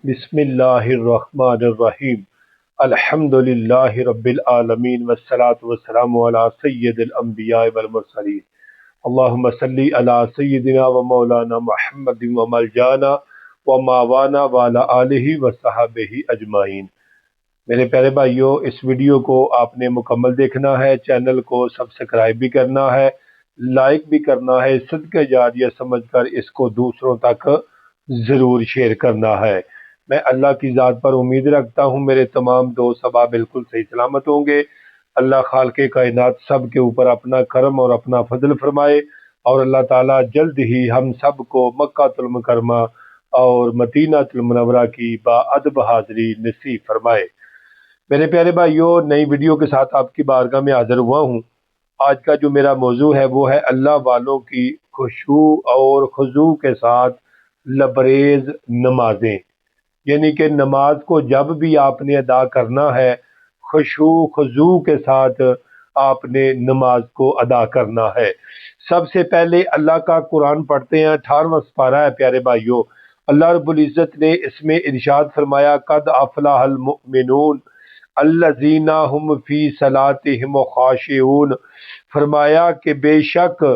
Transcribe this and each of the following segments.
بسم اللہ الرحمن الرحیم۔ الحمد للہ رب العالمین والصلاة والسلام علی سید الانبیاء والمرسلین۔ اللہم صلی علی سیدنا و مولانا محمد و ملجانا و ماوانا وعلی آلہ و صحابہ اجمعین۔ میرے پیارے بھائیوں، اس ویڈیو کو آپ نے مکمل دیکھنا ہے، چینل کو سبسکرائب بھی کرنا ہے، لائک بھی کرنا ہے، صدقہ جاریہ سمجھ کر اس کو دوسروں تک ضرور شیئر کرنا ہے۔ میں اللہ کی ذات پر امید رکھتا ہوں میرے تمام دوست احباب بالکل صحیح سلامت ہوں گے۔ اللہ خالق کائنات سب کے اوپر اپنا کرم اور اپنا فضل فرمائے، اور اللہ تعالیٰ جلد ہی ہم سب کو مکہ المکرمہ اور مدینہ المنورہ کی باادب حاضری نصیب فرمائے۔ میرے پیارے بھائیوں، نئی ویڈیو کے ساتھ آپ کی بارگاہ میں حاضر ہوا ہوں۔ آج کا جو میرا موضوع ہے وہ ہے اللہ والوں کی خشوع اور خضوع کے ساتھ لبریز نمازیں، یعنی کہ نماز کو جب بھی آپ نے ادا کرنا ہے خشوع خضوع کے ساتھ آپ نے نماز کو ادا کرنا ہے۔ سب سے پہلے اللہ کا قرآن پڑھتے ہیں، 18واں سپارہ ہے پیارے بھائیوں۔ اللہ رب العزت نے اس میں ارشاد فرمایا، قد افلح المؤمنون الذین هم فی صلاتهم خاشعون، فرمایا کہ بے شک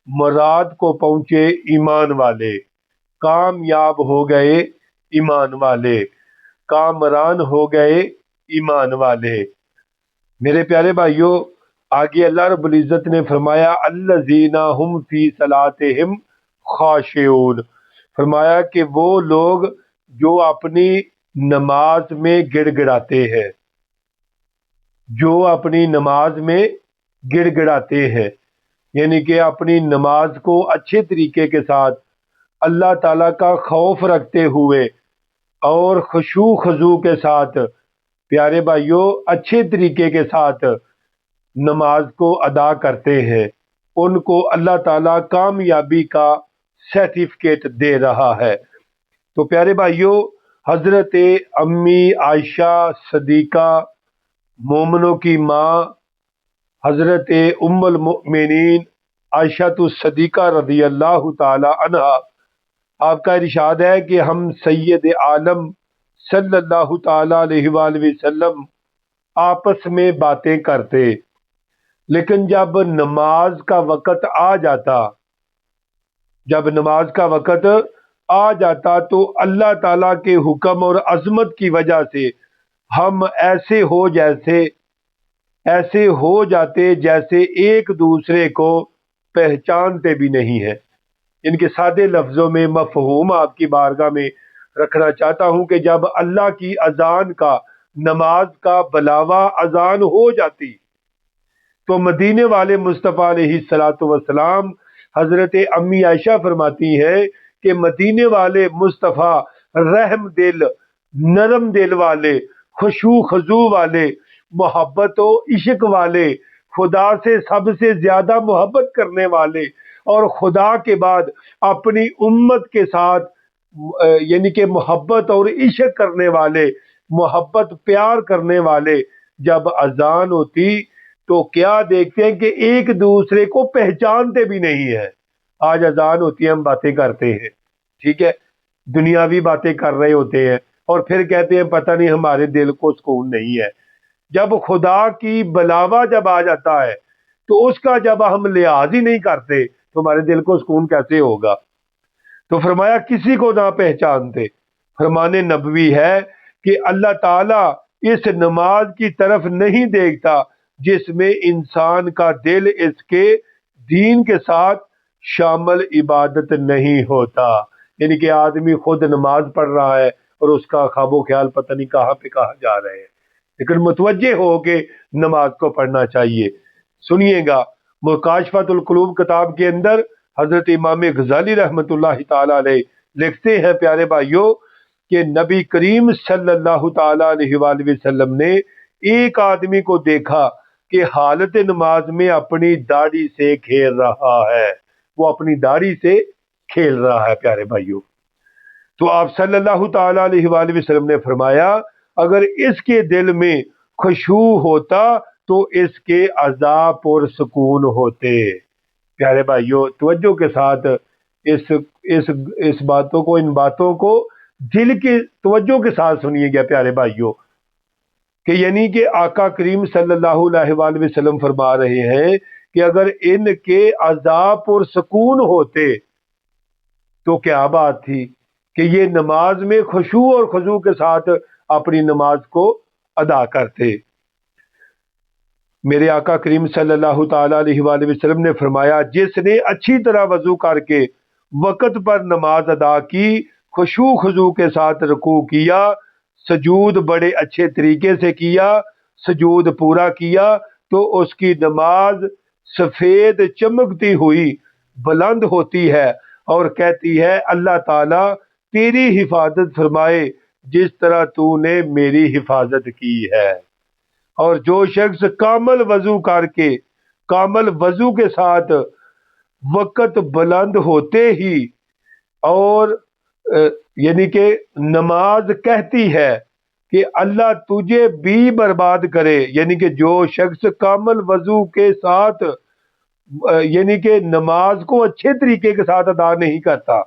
مراد کو پہنچے ایمان والے، کامیاب ہو گئے ایمان والے، کامران ہو گئے ایمان والے۔ میرے پیارے بھائیوں، آگے اللہ رب العزت نے فرمایا الذین هم فی صلاتهم خاشعون، فرمایا کہ وہ لوگ جو اپنی نماز میں گڑ گڑاتے ہیں، جو اپنی نماز میں گڑ گڑاتے ہیں، یعنی کہ اپنی نماز کو اچھے طریقے کے ساتھ اللہ تعالیٰ کا خوف رکھتے ہوئے اور خشوع خضوع کے ساتھ پیارے بھائیوں اچھے طریقے کے ساتھ نماز کو ادا کرتے ہیں، ان کو اللہ تعالیٰ کامیابی کا سرٹیفکیٹ دے رہا ہے۔ تو پیارے بھائیوں، حضرت امی عائشہ صدیقہ، مومنوں کی ماں، حضرت ام المؤمنین عائشہ الصدیقہ رضی اللہ تعالی عنہا، آپ کا ارشاد ہے کہ ہم سید عالم صلی اللہ تعالی علیہ وآلہ وسلم آپس میں باتیں کرتے، لیکن جب نماز کا وقت آ جاتا تو اللہ تعالیٰ کے حکم اور عظمت کی وجہ سے ہم ایسے ہو جاتے جیسے ایک دوسرے کو پہچانتے بھی نہیں ہیں۔ ان کے سادے لفظوں میں مفہوم آپ کی بارگاہ میں رکھنا چاہتا ہوں کہ جب اللہ کی اذان کا، نماز کا بلاوا اذان ہو جاتی تو مدینے والے مصطفیٰ علیہ الصلاۃ والسلام، حضرت امی عائشہ فرماتی ہیں کہ مدینے والے مصطفیٰ رحم دل، نرم دل والے، خشوع خضوع والے، محبت و عشق والے، خدا سے سب سے زیادہ محبت کرنے والے، اور خدا کے بعد اپنی امت کے ساتھ یعنی کہ محبت اور عشق کرنے والے، محبت پیار کرنے والے، جب اذان ہوتی تو کیا دیکھتے ہیں کہ ایک دوسرے کو پہچانتے بھی نہیں ہیں۔ آج اذان ہوتی ہے، ہم باتیں کرتے ہیں، ٹھیک ہے، دنیاوی باتیں کر رہے ہوتے ہیں، اور پھر کہتے ہیں پتہ نہیں ہمارے دل کو سکون نہیں ہے۔ جب خدا کی بلاوا جب آ جاتا ہے تو اس کا جب ہم لحاظ ہی نہیں کرتے تو ہمارے دل کو سکون کیسے ہوگا؟ تو فرمایا کسی کو نہ پہچانتے۔ فرمان نبوی ہے کہ اللہ تعالیٰ اس نماز کی طرف نہیں دیکھتا جس میں انسان کا دل اس کے دین کے ساتھ شامل عبادت نہیں ہوتا، یعنی کہ آدمی خود نماز پڑھ رہا ہے اور اس کا خواب و خیال پتہ نہیں کہاں پہ کہاں جا رہے ہیں، لیکن متوجہ ہو کے نماز کو پڑھنا چاہیے۔ سنیے گا، مکاشفۃ القلوب کتاب کے اندر حضرت امام غزالی رحمۃ اللہ تعالی علیہ لکھتے ہیں پیارے بھائیوں کہ نبی کریم صلی اللہ تعالی علیہ وآلہ وسلم نے ایک آدمی کو دیکھا کہ حالت نماز میں اپنی داڑھی سے کھیل رہا ہے، وہ اپنی داڑھی سے کھیل رہا ہے پیارے بھائیوں۔ تو آپ صلی اللہ تعالی علیہ وآلہ وسلم نے فرمایا اگر اس کے دل میں خشوع ہوتا تو اس کے اعضاء پر سکون ہوتے۔ پیارے بھائیوں، توجہ کے ساتھ ان باتوں کو دل کی توجہ کے ساتھ سنیے گا پیارے بھائیوں، کہ یعنی کہ آقا کریم صلی اللہ علیہ وآلہ وسلم فرما رہے ہیں کہ اگر ان کے عذاب پر سکون ہوتے تو کیا بات تھی کہ یہ نماز میں خشوع اور خضوع کے ساتھ اپنی نماز کو ادا کرتے۔ میرے آقا کریم صلی اللہ تعالی علیہ وآلہ وسلم نے فرمایا، جس نے اچھی طرح وضو کر کے وقت پر نماز ادا کی، خشوع خضوع کے ساتھ رکوع کیا، سجود بڑے اچھے طریقے سے کیا، سجود پورا کیا، تو اس کی نماز سفید چمکتی ہوئی بلند ہوتی ہے اور کہتی ہے اللہ تعالیٰ تیری حفاظت فرمائے جس طرح تو نے میری حفاظت کی ہے۔ اور جو شخص کامل وضو کر کے کامل وضو کے ساتھ وقت بلند ہوتے ہی اور یعنی کہ نماز کہتی ہے کہ اللہ تجھے بھی برباد کرے، یعنی کہ جو شخص کامل وضو کے ساتھ یعنی کہ نماز کو اچھے طریقے کے ساتھ ادا نہیں کرتا،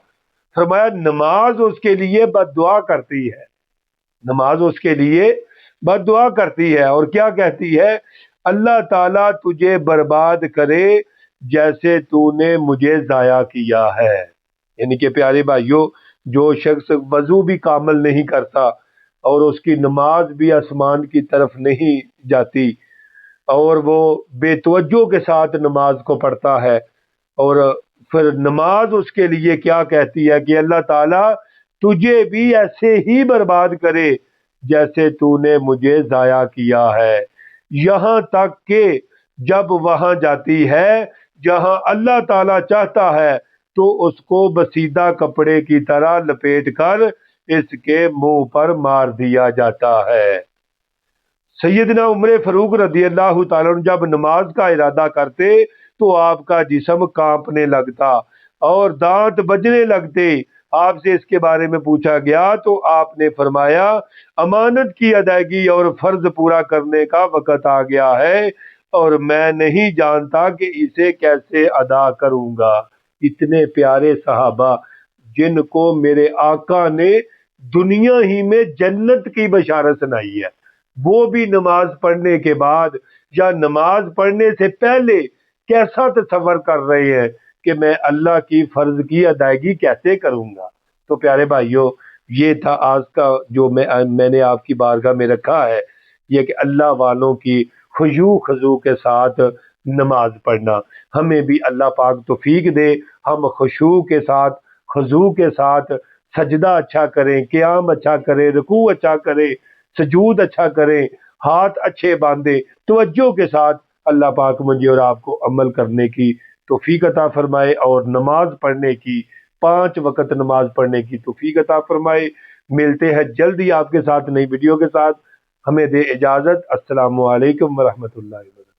فرمایا نماز اس کے لیے بد دعا کرتی ہے، نماز اس کے لیے بد دعا کرتی ہے، اور کیا کہتی ہے؟ اللہ تعالیٰ تجھے برباد کرے جیسے تو نے مجھے ضائع کیا ہے۔ یعنی کہ پیارے بھائیوں، جو شخص وضو بھی کامل نہیں کرتا اور اس کی نماز بھی آسمان کی طرف نہیں جاتی اور وہ بے توجہ کے ساتھ نماز کو پڑھتا ہے، اور پھر نماز اس کے لیے کیا کہتی ہے کہ اللہ تعالیٰ تجھے بھی ایسے ہی برباد کرے جیسے تو نے مجھے ضائع کیا ہے، یہاں تک کہ جب وہاں جاتی ہے جہاں اللہ تعالیٰ چاہتا ہے تو اس کو بسیدہ کپڑے کی طرح لپیٹ کر اس کے منہ پر مار دیا جاتا ہے۔ سیدنا عمر فاروق رضی اللہ تعالیٰ عنہ جب نماز کا ارادہ کرتے تو آپ کا جسم کانپنے لگتا اور دانت بجنے لگتے۔ آپ سے اس کے بارے میں پوچھا گیا تو آپ نے فرمایا امانت کی ادائیگی اور فرض پورا کرنے کا وقت آ گیا ہے اور میں نہیں جانتا کہ اسے کیسے ادا کروں گا۔ اتنے پیارے صحابہ جن کو میرے آقا نے دنیا ہی میں جنت کی بشارت سنائی ہے، وہ بھی نماز پڑھنے کے بعد یا نماز پڑھنے سے پہلے کیسا تصور کر رہے ہیں کہ میں اللہ کی فرض کی ادائیگی کیسے کروں گا۔ تو پیارے بھائیوں، یہ تھا آج کا جو میں نے آپ کی بارگاہ میں رکھا ہے، یہ کہ اللہ والوں کی خشوع خضوع کے ساتھ نماز پڑھنا۔ ہمیں بھی اللہ پاک توفیق دے، ہم خشوع کے ساتھ خضوع کے ساتھ سجدہ اچھا کریں، قیام اچھا کریں، رکوع اچھا کریں، سجود اچھا کریں، ہاتھ اچھے باندھیں، توجہ کے ساتھ۔ اللہ پاک مجھے اور آپ کو عمل کرنے کی توفیق عطا فرمائے اور نماز پڑھنے کی 5 وقت نماز پڑھنے کی توفیق عطا فرمائے۔ ملتے ہیں جلدی آپ کے ساتھ نئی ویڈیو کے ساتھ، ہمیں دے اجازت۔ السلام علیکم ورحمۃ اللہ وبرکاتہ۔